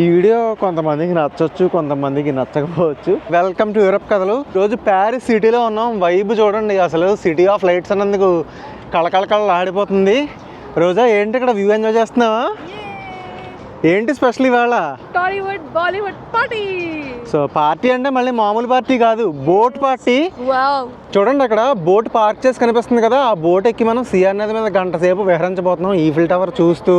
ఈ వీడియో కొంతమందికి నచ్చొచ్చు, కొంతమందికి నచ్చకపోవచ్చు. వెల్కమ్ టు యూరప్ కథలు. రోజు ప్యారిస్ సిటీలో ఉన్నాం. వైబ్ చూడండి, అసలు సిటీ ఆఫ్ లైట్స్ అన్నందుకు కళకళ ఆడిపోతుంది. రోజా ఏంటి ఇక్కడ వ్యూ ఎంజాయ్ చేస్తున్నావా? ఏంటి స్పెషల్ ఇవాళ? Tollywood Bollywood party. So party అంటే మళ్ళీ మామూలు పార్టీ కాదు, బోట్ పార్టీ. చూడండి అక్కడ బోట్ పార్క్ చేసి కనిపిస్తుంది కదా, ఆ బోట్ ఎక్కి మనం సిఆర్ నది మీద గంట సేపు విహరించబోతున్నాం. ఈఫిల్ టవర్ చూస్తూ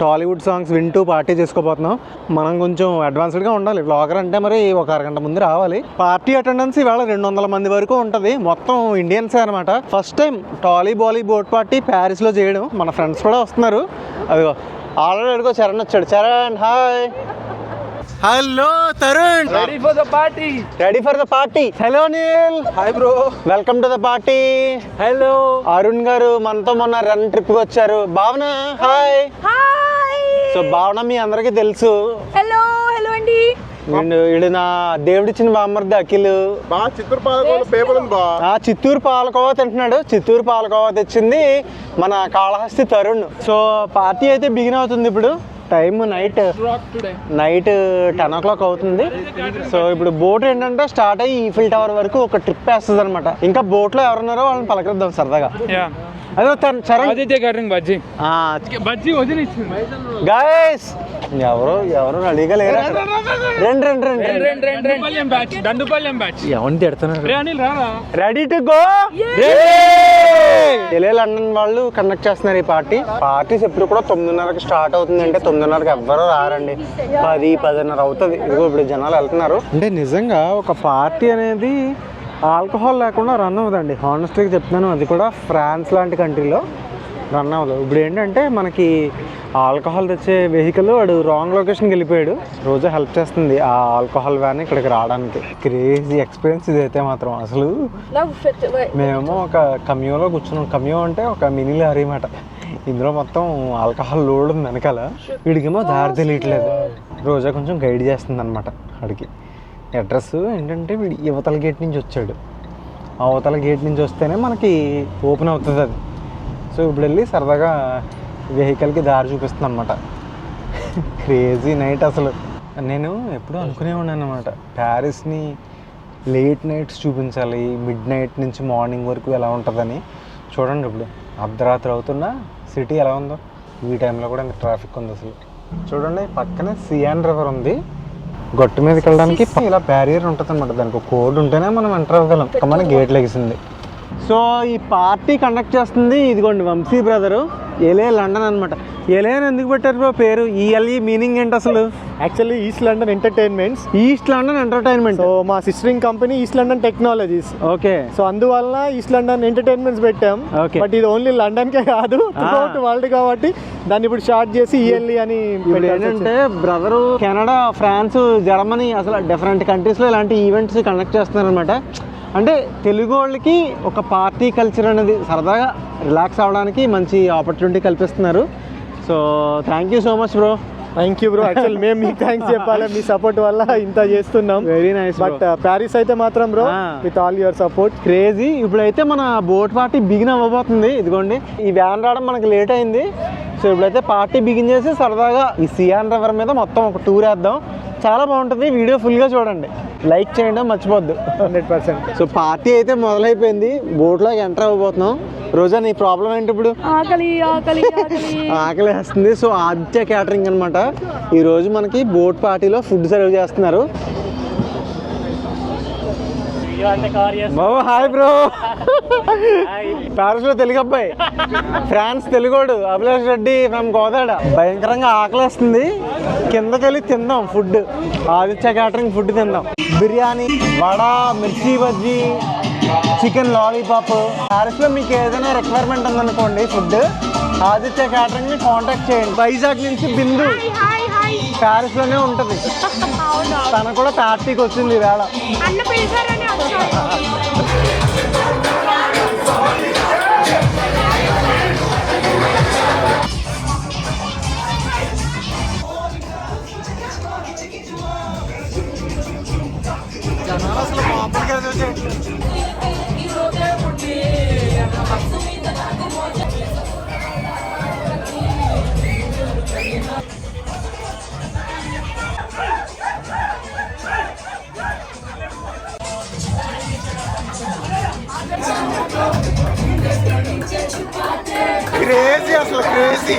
టాలీవుడ్ సాంగ్స్ వింటూ పార్టీ చేసుకోబోతున్నాం. మనం కొంచెం అడ్వాన్స్డ్గా ఉండాలి. వ్లాగర్ అంటే మరి ఒక అరగంట ముందు రావాలి. పార్టీ అటెండెన్స్ ఇవాళ 200 మంది వరకు ఉంటుంది. మొత్తం ఇండియన్సే అనమాట. First time Bolly boat party ప్యారిస్లో చేయడం. మన ఫ్రెండ్స్ కూడా వస్తున్నారు. అదిగో ఆల్రెడీ అడుగో చరణ్ వచ్చాడు. Charan hi. Hello Tarun. Ready for the party. Hello Neel. Hi bro. Welcome to the party. Hello. Arun garu మనతో మొన్న రన్ ట్రిప్ వచ్చారు. భావన హాయ్. సో భావన మీ అందరికీ తెలుసు. హలో అండి. వీడు నా దేవుడిచ్చిన బామ్మర్ది అఖిల్. చిత్తూరు పాలకోవా తింటున్నాడు. చిత్తూరు పాలకోవా తెచ్చింది మన కాళహస్తి తరుణ్. సో పార్టీ అయితే బిగిన్ అవుతుంది. ఇప్పుడు టైం నైట్ 10 o'clock అవుతుంది. సో ఇప్పుడు బోట్ ఏంటంటే స్టార్ట్ అయ్యి ఈఫిల్ టవర్ వరకు ఒక ట్రిప్ వేస్తుంది అనమాట. ఇంకా బోట్లో ఎవరున్నారో వాళ్ళని పలకరిద్దాం సరదాగా. అదే చరణ్ గైస్ ఎవరు రెడీగా లేరు. Ready to go. లండన్ వాళ్ళు కండక్ట్ చేస్తున్నారు ఈ పార్టీస్ ఎప్పుడు కూడా 9:30కి స్టార్ట్ అవుతుంది. అంటే 9:30కి ఎవ్వరూ రారండి. 10-10:30 అవుతుంది. ఇదిగో ఇప్పుడు జనాలు వెళ్తున్నారు. అంటే నిజంగా ఒక పార్టీ అనేది ఆల్కహాల్ లేకుండా రన్ అవ్వదండి. హానెస్ట్గా చెప్తున్నాను. అది కూడా ఫ్రాన్స్ లాంటి కంట్రీలో రన్ అవ్వదు. ఇప్పుడు ఏంటంటే మనకి ఆల్కహాల్ తెచ్చే వెహికల్ వాడు రాంగ్ లొకేషన్కి వెళ్ళిపోయాడు. రోజా హెల్ప్ చేస్తుంది ఆ ఆల్కహాల్ వ్యాన్ ఇక్కడికి రావడానికి. క్రేజీ ఎక్స్పీరియన్స్ ఇదైతే మాత్రం. అసలు మేము ఒక కమ్యూలో కూర్చున్నాం. కమ్యూ అంటే ఒక మినీ లారీ మాట. ఇందులో మొత్తం ఆల్కహాల్ లోడ్ ఉంది వెనకాల. వీడికేమో దారి తెలియట్లేదు. రోజా కొంచెం గైడ్ చేస్తుంది అనమాట. వాడికి అడ్రస్ ఏంటంటే వీడి యువతల గేట్ నుంచి వచ్చాడు. ఆ అవతల గేట్ నుంచి వస్తేనే మనకి ఓపెన్ అవుతుంది అది. సో ఇప్పుడు వెళ్ళి సరదాగా వెహికల్కి దారి చూపిస్తుంది అనమాట. క్రేజీ నైట్ అసలు. నేను ఎప్పుడూ అనుకునే ఉన్నాను అనమాట, ప్యారిస్ని లేట్ నైట్స్ చూపించాలి, మిడ్ నైట్ నుంచి మార్నింగ్ వరకు ఎలా ఉంటుందని. చూడండి ఇప్పుడు అర్ధరాత్రి అవుతున్నా సిటీ ఎలా ఉందో. ఈ టైంలో కూడా ఇంత ట్రాఫిక్ ఉంది అసలు. చూడండి పక్కనే సియాన్ రివర్ ఉంది. గొట్టు మీదకి వెళ్ళడానికి ఇలా బ్యారియర్ ఉంటుంది అనమాట. దానికి ఒక కోడ్ ఉంటేనే మనం ఎంటర్ అవ్వగలం. మన గేట్ లెగిసింది. సో ఈ పార్టీ కండక్ట్ చేస్తుంది ఇదిగోండి వంశీ బ్రదరు. ఎలే లండన్ అనమాట. ఎలే అని ఎందుకు పెట్టారు బ్రో పేరు? ఈఎల్ఈ మీనింగ్ ఏంటి అసలు? Actually East London Entertainments. East London Entertainment. So మా sistering company East London Technologies. Okay. So అందువల్ల ఈస్ట్ లండన్ ఎంటర్టైన్మెంట్స్ పెట్టాం. ఓకే. బట్ ఇది ఓన్లీ లండన్కే కాదు, త్రూఅవుట్ వరల్డ్ కాబట్టి దాన్ని ఇప్పుడు స్టార్ట్ చేసి ఈఎల్ఈ అని. ఏంటంటే బ్రదరు కెనడా, ఫ్రాన్స్, జర్మనీ అసలు డిఫరెంట్ కంట్రీస్లో ఇలాంటి ఈవెంట్స్ కండక్ట్ చేస్తున్నారు అనమాట. అంటే తెలుగు వాళ్ళకి ఒక పార్టీ కల్చర్ అనేది సరదాగా రిలాక్స్ అవ్వడానికి మంచి ఆపర్చునిటీ కల్పిస్తున్నారు. So thank you so much bro. Thank you bro. Actual మేము మీకు థ్యాంక్స్ చెప్పాలి. మీ సపోర్ట్ వల్ల ఇంత చేస్తున్నాం. Very nice. బట్ ప్యారిస్ అయితే మాత్రం bro with all your support crazy. ఇప్పుడైతే మన బోట్ పార్టీ బిగిన్ అవ్వబోతుంది. ఇదిగోండి ఈ వ్యాన్ రావడం మనకి లేట్ అయింది. సో ఇప్పుడైతే పార్టీ బిగిన్ చేసి సరదాగా ఈ సియాన్ రివర్ మీద మొత్తం ఒక టూర్ వేద్దాం. చాలా బాగుంటుంది. వీడియో ఫుల్గా చూడండి, లైక్ చేయడం మర్చిపోద్దు. 100%. సో పార్టీ అయితే మొదలైపోయింది. బోట్లోకి ఎంటర్ అవ్వబోతున్నాం. రోజా నీ ప్రాబ్లం ఏంటి ఇప్పుడు? ఆకలి వేస్తుంది. సో ఆదిత్య క్యాటరింగ్ అనమాట ఈరోజు మనకి బోట్ పార్టీలో ఫుడ్ సర్వ్ చేస్తున్నారు. Hi bro. ప్యారిస్ లో తెలుగు అబ్బాయి, ఫ్రాన్స్ తెలుగోడు అభిలాష్ రెడ్డి ఫ్రమ్ గోదాడ. భయంకరంగా ఆకలిస్తుంది. కిందకెళ్ళి తిందాం ఫుడ్. ఆదిత్య క్యాటరింగ్ ఫుడ్ తిందాం. బిర్యానీ, వడ, మిర్చి బజ్జీ, చికెన్ లాలీపాప్. ప్యారిస్ లో మీకు ఏదైనా రిక్వైర్మెంట్ ఉందనుకోండి ఫుడ్, ఆదిత్య క్యాటరింగ్ ని కాంటాక్ట్ చేయండి. వైజాగ్ నుంచి బిందు ప్యారిస్ లోనే ఉంటది. తన కూడా పార్టీకి వచ్చింది వేళ. జనాలు అసలు మామూలుగా క్రేజీ అసలు క్రేజీ.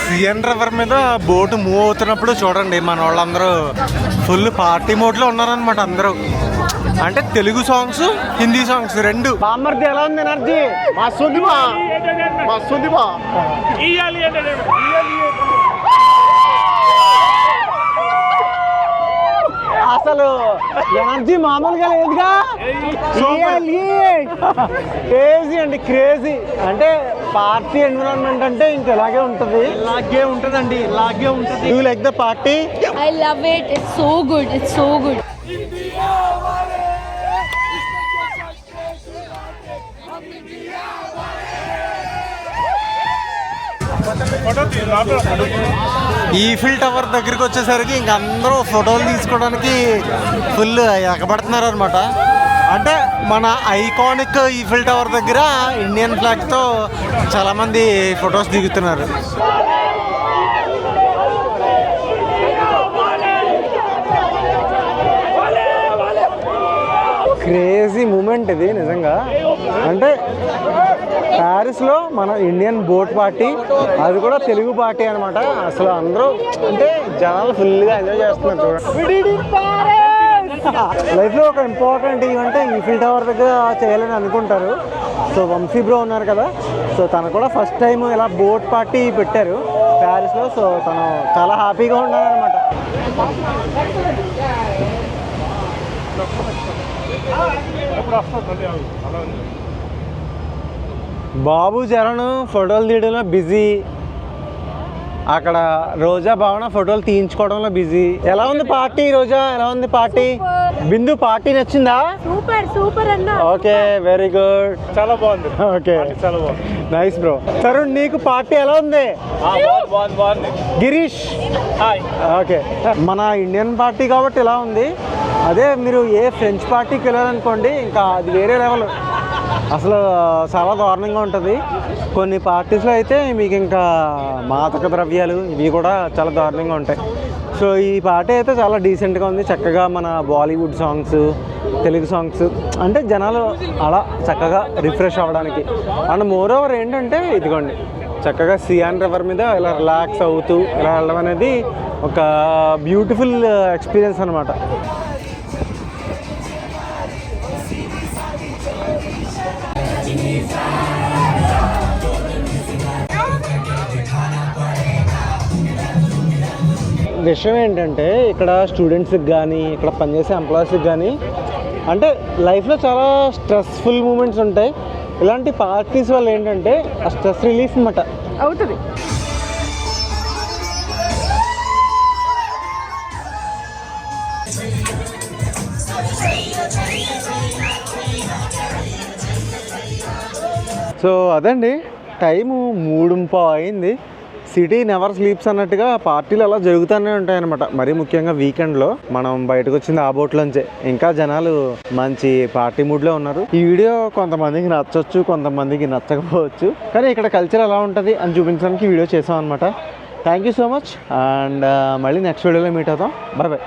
సిఎన్ రివర్ మీద బోటు మూవ్ అవుతున్నప్పుడు చూడండి మన వాళ్ళందరూ ఫుల్ పార్టీ మోడ్లో ఉన్నారనమాట అందరూ. అంటే తెలుగు సాంగ్స్ హిందీ సాంగ్స్ రెండు. బామ్మర్ది ఎలా ఉంది ఎనర్జీ? అసలు ఎనర్జీ మామూలుగా లేదుగా. క్రేజీ అండి క్రేజీ. అంటే పార్టీ ఎన్విరాన్మెంట్ అంటే ఇంక ఇలాగే ఉంటుంది. ఇలాగే ఉంటుంది. You like the party? I love it. It's so good. It's so good. Eiffel tower దగ్గరికి వచ్చేసరికి ఇంక అందరూ ఫోటోలు తీసుకోవడానికి ఫుల్ ఎగబడుతున్నారు అనమాట. అంటే మన ఐకానిక్ ఈఫిల్ టవర్ దగ్గర ఇండియన్ ఫ్లాగ్తో చాలామంది ఫొటోస్ దిగుతున్నారు. క్రేజీ మూమెంట్ ఇది నిజంగా. అంటే ప్యారిస్లో మన ఇండియన్ బోట్ పార్టీ, అది కూడా తెలుగు పార్టీ అనమాట. అసలు అందరూ అంటే జనాలు ఫుల్గా ఎంజాయ్ చేస్తున్నారు చూడండి. లైఫ్లో ఒక ఇంపార్టెంట్ ఈవెంట్ ఈఫిల్ టవర్ దగ్గర చేయాలని అనుకుంటారు. సో వంశీ బ్రో ఉన్నారు కదా, సో తను కూడా ఫస్ట్ టైం ఇలా బోట్ పార్టీ పెట్టారు ప్యారిస్లో. సో తను చాలా హ్యాపీగా ఉన్నారనమాట. బాబు చరణ్ ఫోటోలు తీయడంలో బిజీ, అక్కడ రోజా భావన ఫోటోలు తీయించుకోవడంలో బిజీ. ఎలా ఉంది పార్టీ రోజా? ఎలా ఉంది పార్టీ? బిందు పార్టీ నచ్చిందా? సూపర్ అన్న. Okay very good. చాలా బాగుంది. ఓకే చాలా బాగుంది. Nice bro. తరుణ్ నీకు పార్టీ ఎలా ఉంది? బాగుంది. గిరీష్ హాయ్. ఓకే. మన ఇండియన్ పార్టీ కాబట్టి ఇలా ఉంది. అదే మీరు ఏ ఫ్రెంచ్ పార్టీకి వెళ్ళారనుకోండి ఇంకా అది వేరే లెవెల్. అసలు చాలా దారుణంగా ఉంటుంది. కొన్ని పార్టీస్లో అయితే మీకు ఇంకా మాదక ద్రవ్యాలు ఇవి కూడా చాలా దారుణంగా ఉంటాయి. సో ఈ పార్టీ అయితే చాలా డీసెంట్గా ఉంది. చక్కగా మన బాలీవుడ్ సాంగ్స్, తెలుగు సాంగ్స్, అంటే జనాలు అలా చక్కగా రిఫ్రెష్ అవ్వడానికి. అండ్ మోర్ ఓవర్ ఏంటంటే ఇదిగోండి చక్కగా సియాన్ రివర్ మీద ఇలా రిలాక్స్ అవుతూ ఇలా వెళ్ళడం అనేది ఒక బ్యూటిఫుల్ ఎక్స్పీరియన్స్ అనమాట. విషయం ఏంటంటే ఇక్కడ స్టూడెంట్స్కి కానీ ఇక్కడ పనిచేసే ఎంప్లాయీస్కి కానీ అంటే లైఫ్లో చాలా స్ట్రెస్ఫుల్ మూమెంట్స్ ఉంటాయి. ఇలాంటి పార్టీస్ వల్ల ఏంటంటే ఆ స్ట్రెస్ రిలీఫ్ అన్నమాట అవుతుంది. సో అదండి టైము 3:30 అయింది. సిటీ నెవర్ స్లీప్స్ అన్నట్టుగా పార్టీలు అలా జరుగుతూనే ఉంటాయన్నమాట. మరీ ముఖ్యంగా వీకెండ్లో మనం బయటకు వచ్చింది ఆ బోట్లోంచే. ఇంకా జనాలు మంచి పార్టీ మూడ్లో ఉన్నారు. ఈ వీడియో కొంతమందికి నచ్చవచ్చు, కొంతమందికి నచ్చకపోవచ్చు, కానీ ఇక్కడ కల్చర్ ఎలా ఉంటుంది అని చూపించడానికి వీడియో చేసాం అనమాట. Thank you so much. And మళ్ళీ నెక్స్ట్ వీడియోలో మీట్ అవుతాం. Bye bye.